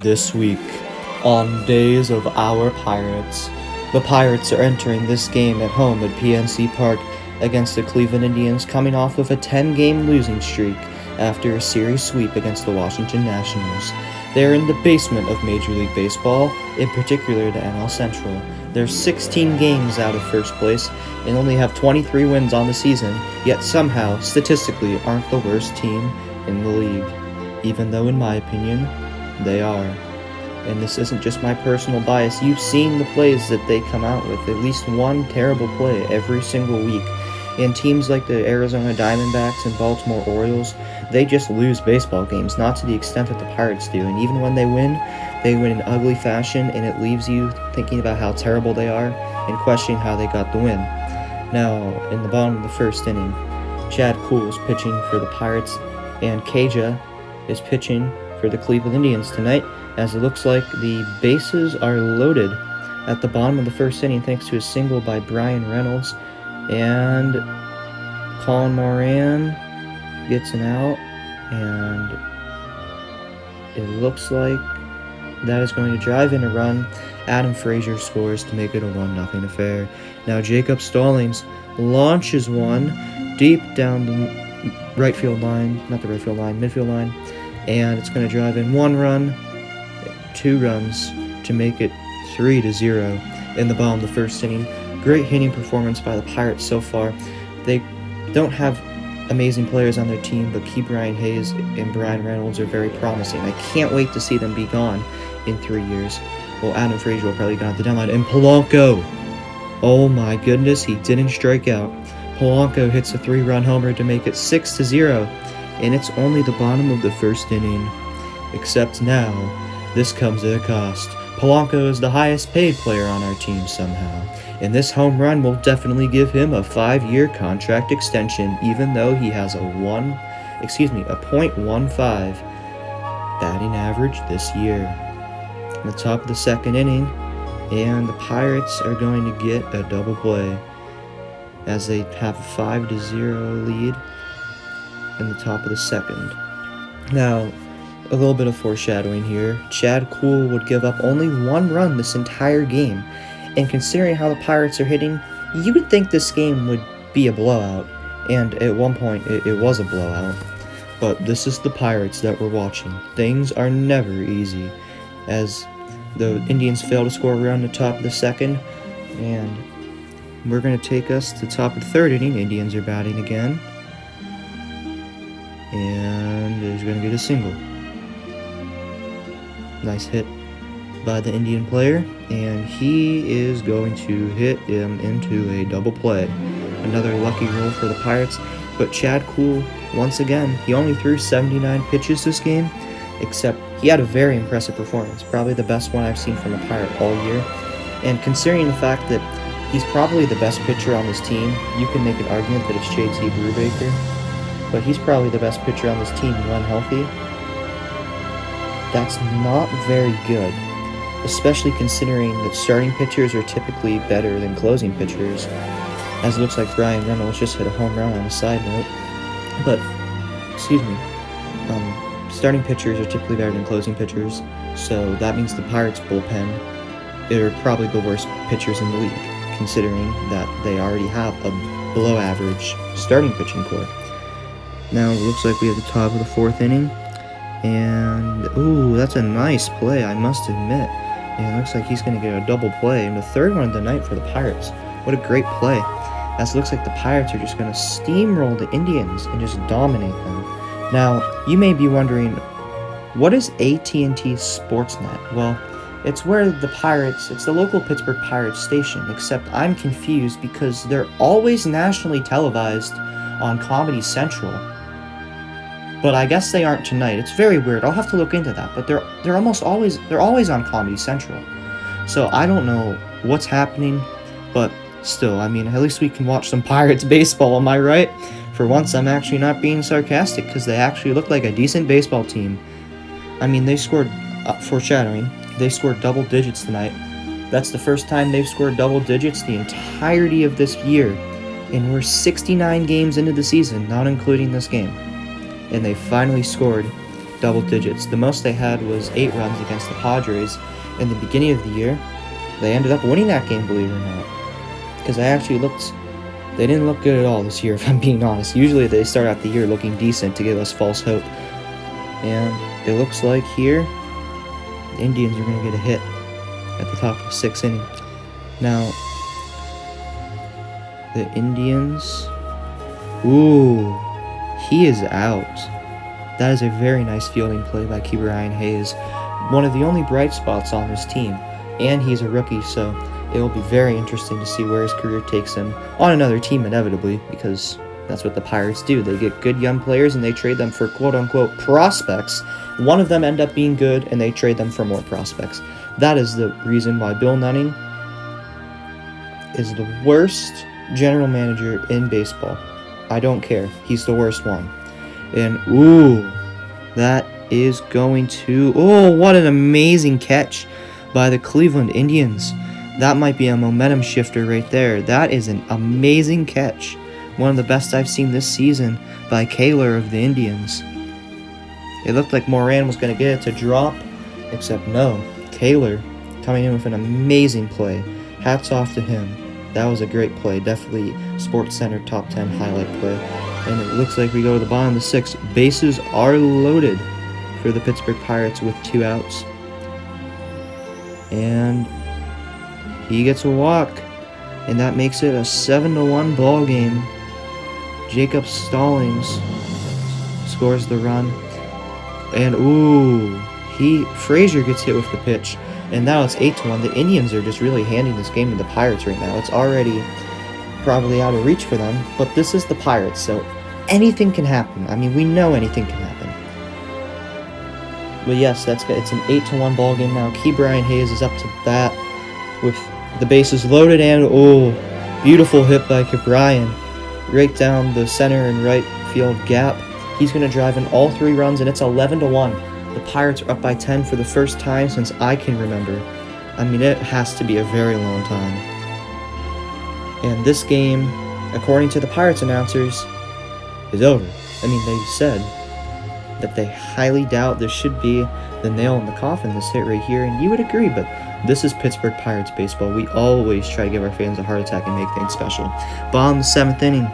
This week, on Days of Our Pirates, the Pirates are entering this game at home at PNC Park against the Cleveland Indians, coming off of a 10-game losing streak after a series sweep against the Washington Nationals. They are in the basement of Major League Baseball, in particular the NL Central. They're 16 games out of first place and only have 23 wins on the season, yet somehow, statistically, aren't the worst team in the league, even though in my opinion, they are. And this isn't just my personal bias. You've seen the plays that they come out with. At least one terrible play every single week. And teams like the Arizona Diamondbacks and Baltimore Orioles, they just lose baseball games, not to the extent that the Pirates do. And even when they win in ugly fashion, and it leaves you thinking about how terrible they are and questioning how they got the win. Now, in the bottom of the first inning, Chad Kuhl is pitching for the Pirates, and Keja is pitching for the Cleveland Indians tonight, as it looks like the bases are loaded at the bottom of the first inning thanks to a single by Bryan Reynolds, and Colin Moran gets an out, and it looks like that is going to drive in a run. Adam Frazier scores to make it a 1-0 affair. Now Jacob Stallings launches one deep down the midfield line, and it's going to drive in 1 run, 2 runs to make it 3-0 in the bottom of the first inning. Great hitting performance by the Pirates so far. They don't have amazing players on their team, but Ke'Bryan Hayes and Bryan Reynolds are very promising. I can't wait to see them be gone in 3 years. Well, Adam Frazier will probably go at the deadline. And Polanco! Oh my goodness, he didn't strike out. Polanco hits a 3-run homer to make it 6-0. And it's only the bottom of the first inning. Except now, this comes at a cost. Polanco is the highest paid player on our team somehow, and this home run will definitely give him a 5-year contract extension, even though he has a .15 batting average this year. In the top of the second inning, and the Pirates are going to get a double play as they have a 5-0 lead in the top of the second. Now, a little bit of foreshadowing here. Chad Kuhl would give up only 1 run this entire game, and considering how the Pirates are hitting, you would think this game would be a blowout, and at one point it was a blowout. But this is the Pirates that we're watching. Things are never easy, as the Indians fail to score around the top of the second, and we're going to take us to the top of the third inning. Indians are batting again, and is going to get a single. Nice hit by the Indian player, and he is going to hit him into a double play. Another lucky roll for the Pirates, but Chad Kuhl, once again, he only threw 79 pitches this game, except he had a very impressive performance, probably the best one I've seen from a Pirate all year. And considering the fact that he's probably the best pitcher on this team, you can make an argument that it's JT Brubaker, but he's probably the best pitcher on this team when healthy. That's not very good, especially considering that starting pitchers are typically better than closing pitchers, as it looks like Bryan Reynolds just hit a home run on a side note. But, starting pitchers are typically better than closing pitchers, so that means the Pirates' bullpen are probably the worst pitchers in the league, considering that they already have a below-average starting pitching core. Now, it looks like we have the top of the fourth inning. And, ooh, that's a nice play, I must admit. And it looks like he's going to get a double play, and the third one of the night for the Pirates. What a great play. As it looks like the Pirates are just going to steamroll the Indians and just dominate them. Now, you may be wondering, what is AT&T Sportsnet? Well, it's where the Pirates, it's the local Pittsburgh Pirates station, except I'm confused because they're always nationally televised on Comedy Central. But I guess they aren't tonight. It's very weird. I'll have to look into that. But they're always on Comedy Central. So I don't know what's happening, but still, I mean, at least we can watch some Pirates baseball, am I right? For once, I'm actually not being sarcastic, because they actually look like a decent baseball team. I mean, they scored, foreshadowing, they scored double digits tonight. That's the first time they've scored double digits the entirety of this year. And we're 69 games into the season, not including this game. And they finally scored double digits. The most they had was 8 runs against the Padres in the beginning of the year. They ended up winning that game, believe it or not. Because they didn't look good at all this year, if I'm being honest. Usually they start out the year looking decent to give us false hope. And it looks like here, the Indians are going to get a hit at the top of the 6th inning. Now, the Indians... Ooh, he is out. That is a very nice fielding play by Brian Hayes. One of the only bright spots on this team. And he's a rookie, so it will be very interesting to see where his career takes him on another team, inevitably, because that's what the Pirates do. They get good young players and they trade them for quote-unquote prospects. One of them end up being good and they trade them for more prospects. That is the reason why Bill Nunning is the worst general manager in baseball. I don't care. He's the worst one. And, ooh, that is going to... Oh, what an amazing catch by the Cleveland Indians. That might be a momentum shifter right there. That is an amazing catch. One of the best I've seen this season by Kaler of the Indians. It looked like Moran was going to get it to drop, except no. Kaler coming in with an amazing play. Hats off to him. That was a great play. Definitely Sports Center top 10 highlight play. And it looks like we go to the bottom of the 6th. Bases are loaded for the Pittsburgh Pirates with 2 outs. And he gets a walk. And that makes it a 7-1 ball game. Jacob Stallings scores the run. And ooh, Frazier gets hit with the pitch. And now it's 8-1. The Indians are just really handing this game to the Pirates right now. It's already probably out of reach for them, but this is the Pirates, so anything can happen. I mean, we know anything can happen. But yes, that's good. It's an 8-1 ball game now. Brian Hayes is up to bat with the bases loaded, and oh, beautiful hit by Brian right down the center and right field gap. He's going to drive in all 3 runs, and it's 11-1. The Pirates are up by 10 for the first time since I can remember. I mean, it has to be a very long time. And this game, according to the Pirates announcers, is over. I mean, they said that they highly doubt this should be the nail in the coffin, this hit right here, and you would agree, but this is Pittsburgh Pirates baseball. We always try to give our fans a heart attack and make things special. Bottom of the 7th inning,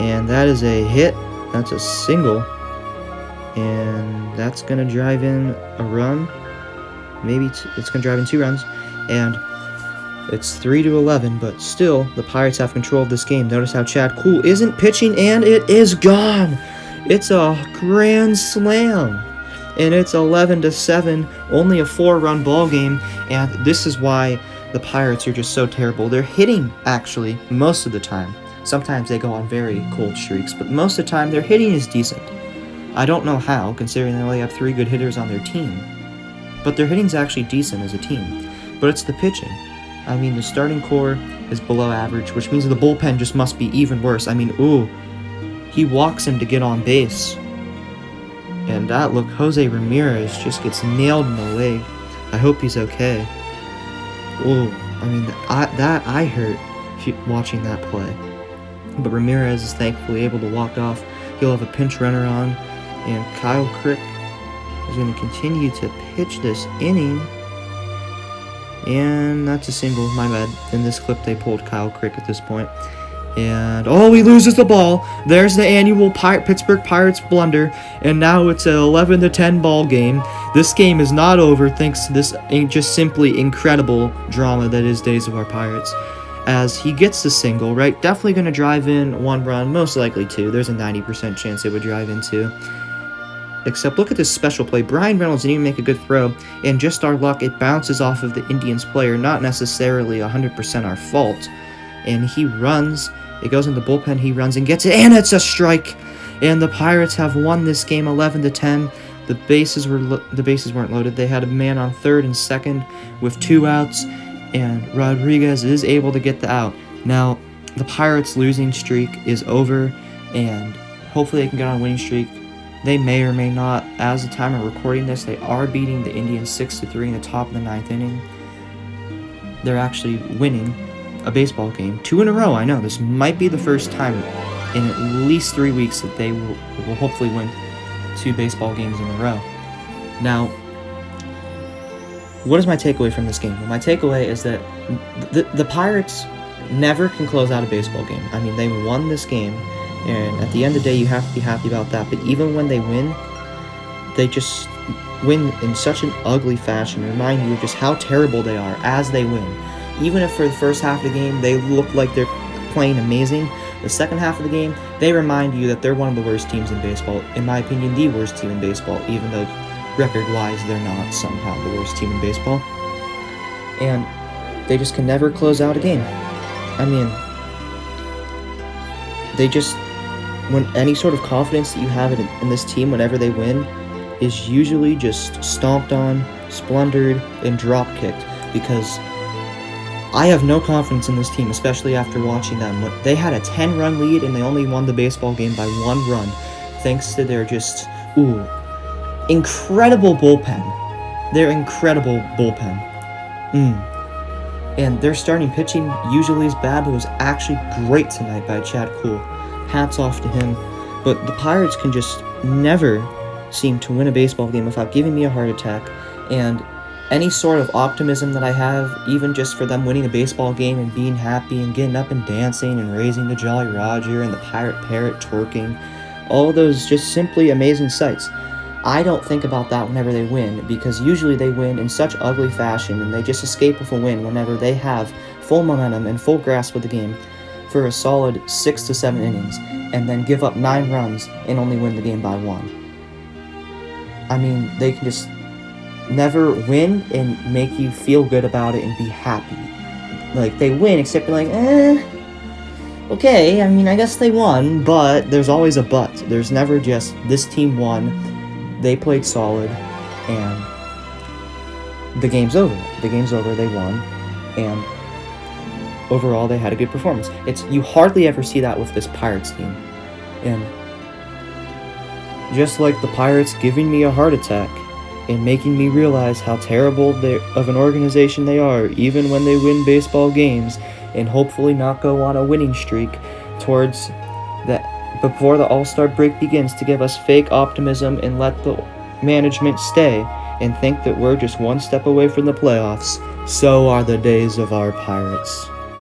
and that is a hit. That's a single, and that's going to drive in a run. Maybe it's going to drive in 2 runs, and it's 3-11, but still, the Pirates have control of this game. Notice how Chad Kuhl isn't pitching, and it is gone. It's a grand slam, and it's 11-7, only a 4-run ball game, and this is why the Pirates are just so terrible. They're hitting, actually, most of the time. Sometimes they go on very cold streaks, but most of the time, their hitting is decent. I don't know how, considering they only have 3 good hitters on their team, but their hitting's actually decent as a team, but it's the pitching. I mean, the starting core is below average, which means the bullpen just must be even worse. I mean, ooh, he walks him to get on base. And that, look, Jose Ramirez just gets nailed in the leg. I hope he's okay. Ooh, I mean, I hurt watching that play. But Ramirez is thankfully able to walk off. He'll have a pinch runner on. And Kyle Crick is going to continue to pitch this inning. And that's a single, my bad. In this clip, they pulled Kyle Crick at this point. And, oh, he loses the ball. There's the annual Pittsburgh Pirates blunder. And now it's an 11-10 ball game. This game is not over thanks to this just simply incredible drama that is Days of Our Pirates. As he gets the single, right? Definitely going to drive in 1 run, most likely 2. There's a 90% chance it would drive in 2. Except look at this special play. Brian Reynolds didn't even make a good throw, and just our luck, it bounces off of the Indians player, not necessarily 100% our fault. And he runs, it goes in the bullpen, he runs and gets it, and it's a strike! And the Pirates have won this game 11-10. The bases weren't loaded. They had a man on 3rd and 2nd with 2 outs, and Rodriguez is able to get the out. Now, the Pirates' losing streak is over, and hopefully they can get on a winning streak. They may or may not. As the time of recording this, they are beating the Indians 6-3 in the top of the 9th inning. They're actually winning a baseball game 2 in a row. I know this might be the first time in at least 3 weeks that they will hopefully win 2 baseball games in a row. Now, what is my takeaway from this game? Well, my takeaway is that the Pirates never can close out a baseball game. I mean, they won this game, and at the end of the day, you have to be happy about that. But even when they win, they just win in such an ugly fashion, remind you of just how terrible they are as they win. Even if for the first half of the game, they look like they're playing amazing, the second half of the game, they remind you that they're one of the worst teams in baseball. In my opinion, the worst team in baseball, even though record-wise, they're not somehow the worst team in baseball. And they just can never close out a game. I mean, they just, when any sort of confidence that you have in this team whenever they win is usually just stomped on, splundered, and drop-kicked, because I have no confidence in this team, especially after watching them. They had a 10-run lead, and they only won the baseball game by 1 run, thanks to their just, incredible bullpen. Their incredible bullpen. And their starting pitching usually is bad, but it was actually great tonight by Chad Kuhl. Hats off to him. But the Pirates can just never seem to win a baseball game without giving me a heart attack. And any sort of optimism that I have, even just for them winning a baseball game and being happy and getting up and dancing and raising the Jolly Roger and the Pirate Parrot twerking, all of those just simply amazing sights. I don't think about that whenever they win, because usually they win in such ugly fashion and they just escape with a win whenever they have full momentum and full grasp of the game for a solid 6 to 7 innings, and then give up 9 runs and only win the game by 1. I mean, they can just never win and make you feel good about it and be happy. Like, they win, except you're like, okay, I mean, I guess they won, but there's always a but. There's never just, this team won, they played solid, and the game's over. The game's over, they won, and overall they had a good performance. You hardly ever see that with this Pirates team. And just like the Pirates giving me a heart attack and making me realize how terrible of an organization they are, even when they win baseball games, and hopefully not go on a winning streak towards that before the All-Star break begins, to give us fake optimism and let the management stay and think that we're just one step away from the playoffs. So are the days of our Pirates.